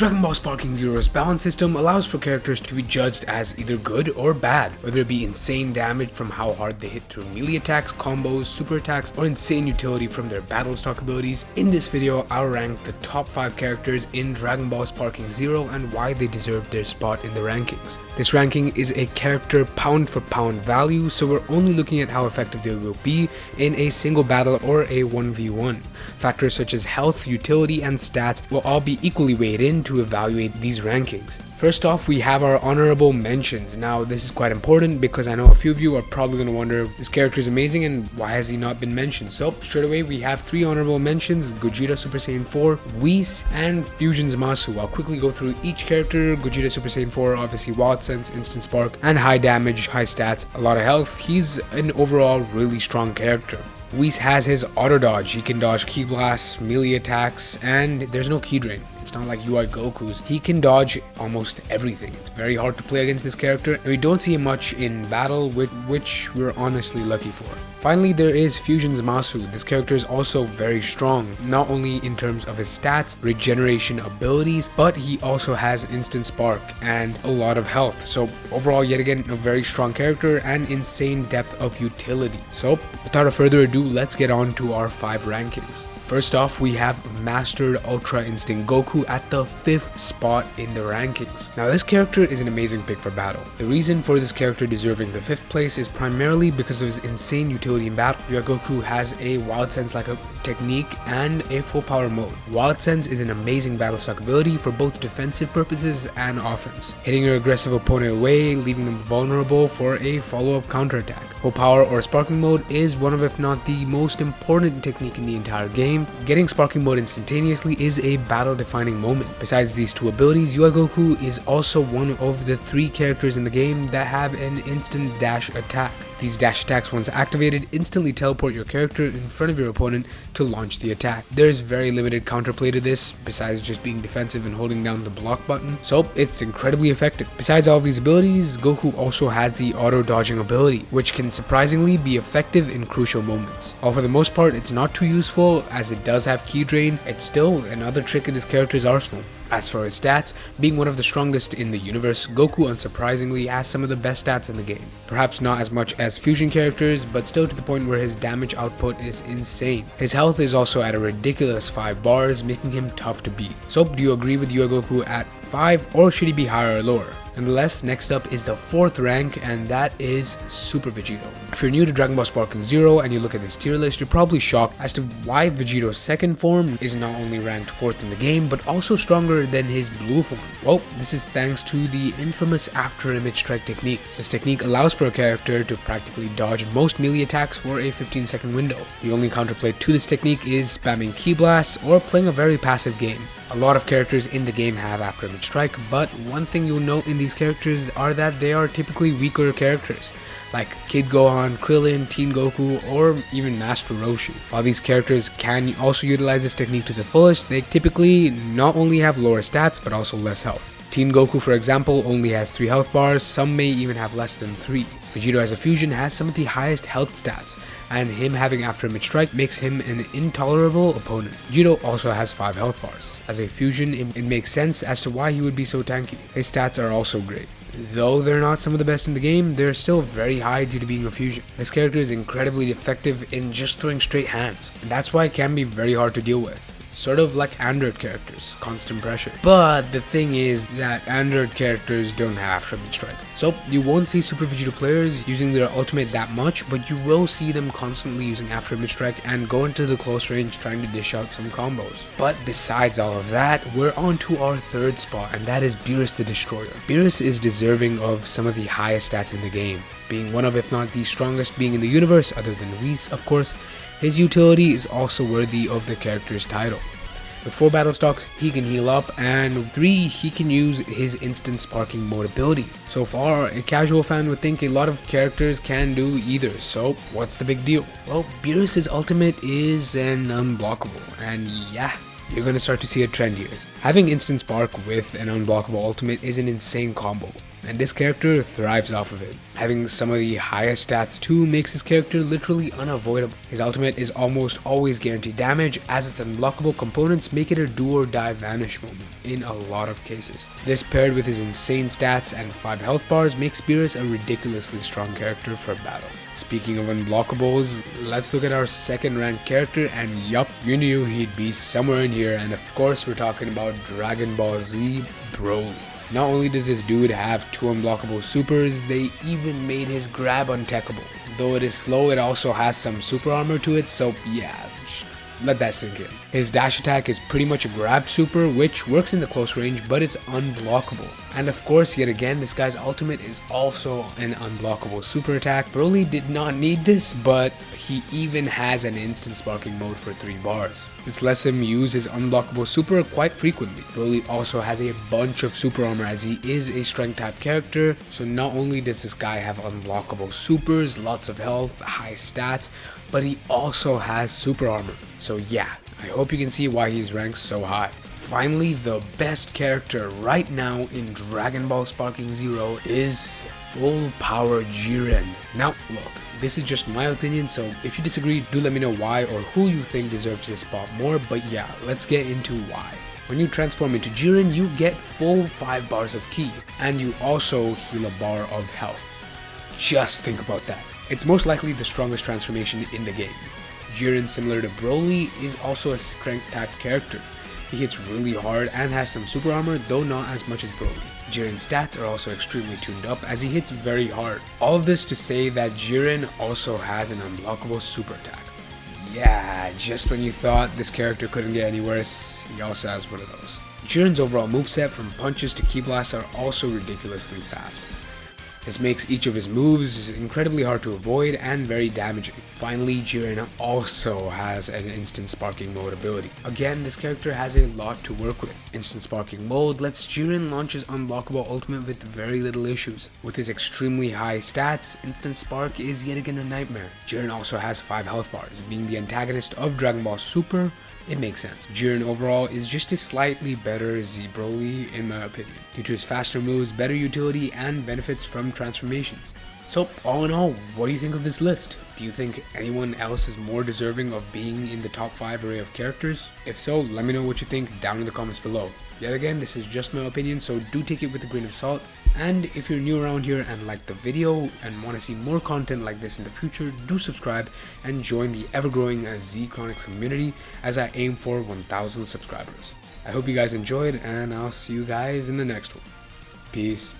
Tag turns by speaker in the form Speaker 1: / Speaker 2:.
Speaker 1: Dragon Ball Sparking Zero's balance system allows for characters to be judged as either good or bad, whether it be insane damage from how hard they hit through melee attacks, combos, super attacks, or insane utility from their battle stock abilities. In this video, I'll rank the top 5 characters in Dragon Ball Sparking Zero and why they deserve their spot in the rankings. This ranking is a character pound for pound value, so we're only looking at how effective they will be in a single battle or a 1v1. Factors such as health, utility, and stats will all be equally weighed in to evaluate these rankings. First off, we have our honorable mentions. Now, this is quite important because I know a few of you are probably going to wonder, this character is amazing and why has he not been mentioned? So, straight away, we have 3 honorable mentions: Gogeta Super Saiyan 4, Whis, and Fusion Zamasu. I'll quickly go through each character. Gogeta Super Saiyan 4, obviously Wild Sense, Instant Spark, and high damage, high stats, a lot of health. He's an overall really strong character. Whis has his auto dodge. He can dodge ki blasts, melee attacks, and there's no ki drain. It's not like UI Goku's. He can dodge almost everything. It's very hard to play against this character, and we don't see him much in battle, which we're honestly lucky for. Finally, there is Fusion Zamasu. This character is also very strong, not only in terms of his stats, regeneration abilities, but he also has Instant Spark and a lot of health. So overall, yet again, a very strong character and insane depth of utility. So without further ado, let's get on to our 5 rankings. First off, we have Mastered Ultra Instinct Goku at the 5th spot in the rankings. Now, this character is an amazing pick for battle. The reason for this character deserving the 5th place is primarily because of his insane utility in battle. UI Goku has a Wild Sense like a technique and a full power mode. Wild Sense is an amazing battle stock ability for both defensive purposes and offense, hitting your aggressive opponent away, leaving them vulnerable for a follow-up counterattack. Full power or sparking mode is one of, if not the most important technique in the entire game. Getting sparking mode instantaneously is a battle defining moment. Besides these 2 abilities, UI Goku is also one of the 3 characters in the game that have an instant dash attack. These dash attacks, once activated, instantly teleport your character in front of your opponent to launch the attack. There's very limited counterplay to this besides just being defensive and holding down the block button, so it's incredibly effective. Besides all of these abilities, Goku also has the auto dodging ability, which can surprisingly be effective in crucial moments. While for the most part it's not too useful as it does have ki drain, it's still another trick in this character's arsenal. As for his stats, being one of the strongest in the universe, Goku unsurprisingly has some of the best stats in the game. Perhaps not as much as fusion characters, but still to the point where his damage output is insane. His health is also at a ridiculous 5 bars, making him tough to beat. So do you agree with UI Goku at 5, or should he be higher or lower? Nonetheless, next up is the 4th rank, and that is Super Vegito. If you're new to Dragon Ball Sparking Zero and you look at this tier list, you're probably shocked as to why Vegito's 2nd form is not only ranked 4th in the game, but also stronger than his blue form. Well, this is thanks to the infamous after image strike technique. This technique allows for a character to practically dodge most melee attacks for a 15-second window. The only counterplay to this technique is spamming ki blasts or playing a very passive game. A lot of characters in the game have after image strike, but one thing you'll note in these characters are that they are typically weaker characters, like Kid Gohan, Krillin, Teen Goku, or even Master Roshi. While these characters can also utilize this technique to the fullest, they typically not only have lower stats, but also less health. Teen Goku, for example, only has 3 health bars, some may even have less than 3. Vegito as a fusion has some of the highest health stats, and him having after image strike makes him an intolerable opponent. Vegito also has 5 health bars. As a fusion, it makes sense as to why he would be so tanky. His stats are also great. Though they're not some of the best in the game, they're still very high due to being a fusion. This character is incredibly effective in just throwing straight hands, and that's why it can be very hard to deal with. Sort of like Android characters, constant pressure. But the thing is that Android characters don't have after image strike. So you won't see Super Vegito players using their ultimate that much, but you will see them constantly using after image strike and go into the close range trying to dish out some combos. But besides all of that, we're on to our 3rd spot, and that is Beerus the Destroyer. Beerus is deserving of some of the highest stats in the game, being one of, if not the strongest being in the universe, other than Whis, of course. His utility is also worthy of the character's title. With 4 battle stocks, he can heal up, and 3, he can use his instant sparking mode ability. So far, a casual fan would think a lot of characters can do either, so what's the big deal? Well, Beerus' ultimate is an unblockable, and yeah, you're gonna start to see a trend here. Having instant spark with an unblockable ultimate is an insane combo. and this character thrives off of it. Having some of the highest stats too makes his character literally unavoidable. His ultimate is almost always guaranteed damage, as its unblockable components make it a do or die vanish moment in a lot of cases. This paired with his insane stats and 5 health bars makes Beerus a ridiculously strong character for battle. Speaking of unblockables, let's look at our second ranked character, and yup, you knew he'd be somewhere in here, and of course we're talking about Dragon Ball Z Broly. Not only does this dude have 2 unblockable supers, they even made his grab untechable. Though it is slow, it also has some super armor to it, so yeah, just let that sink in. His dash attack is pretty much a grab super, which works in the close range, but it's unblockable. And of course, yet again, this guy's ultimate is also an unblockable super attack. Broly did not need this, but he even has an instant sparking mode for 3 bars. This lets him use his unblockable super quite frequently. Broly also has a bunch of super armor, as he is a strength type character, so not only does this guy have unblockable supers, lots of health, high stats, but he also has super armor. So yeah, I hope you can see why he's ranked so high. Finally, the best character right now in Dragon Ball Sparking Zero is Full Power Jiren. Now look, this is just my opinion, so if you disagree, do let me know why or who you think deserves this spot more, but yeah, let's get into why. When you transform into Jiren, you get full 5 bars of ki, and you also heal a bar of health. Just think about that. It's most likely the strongest transformation in the game. Jiren, similar to Broly, is also a strength type character. He hits really hard and has some super armor, though not as much as Broly. Jiren's stats are also extremely tuned up, as he hits very hard. All of this to say that Jiren also has an unblockable super attack. Yeah, just when you thought this character couldn't get any worse, he also has one of those. Jiren's overall moveset, from punches to ki blasts, are also ridiculously fast. This makes each of his moves incredibly hard to avoid and very damaging. Finally, Jiren also has an instant sparking mode ability. Again, this character has a lot to work with. Instant sparking mode lets Jiren launch his unblockable ultimate with very little issues. With his extremely high stats, instant spark is yet again a nightmare. Jiren also has 5 health bars. Being the antagonist of Dragon Ball Super, it makes sense. Jiren overall is just a slightly better Z Broly in my opinion, due to his faster moves, better utility, and benefits from transformations. So all in all, what do you think of this list? Do you think anyone else is more deserving of being in the top 5 array of characters? If so, let me know what you think down in the comments below. Yet again, this is just my opinion, so do take it with a grain of salt. And if you're new around here and like the video and want to see more content like this in the future, do subscribe and join the ever-growing Z Chronics community as I aim for 1,000 subscribers. I hope you guys enjoyed, and I'll see you guys in the next one. Peace.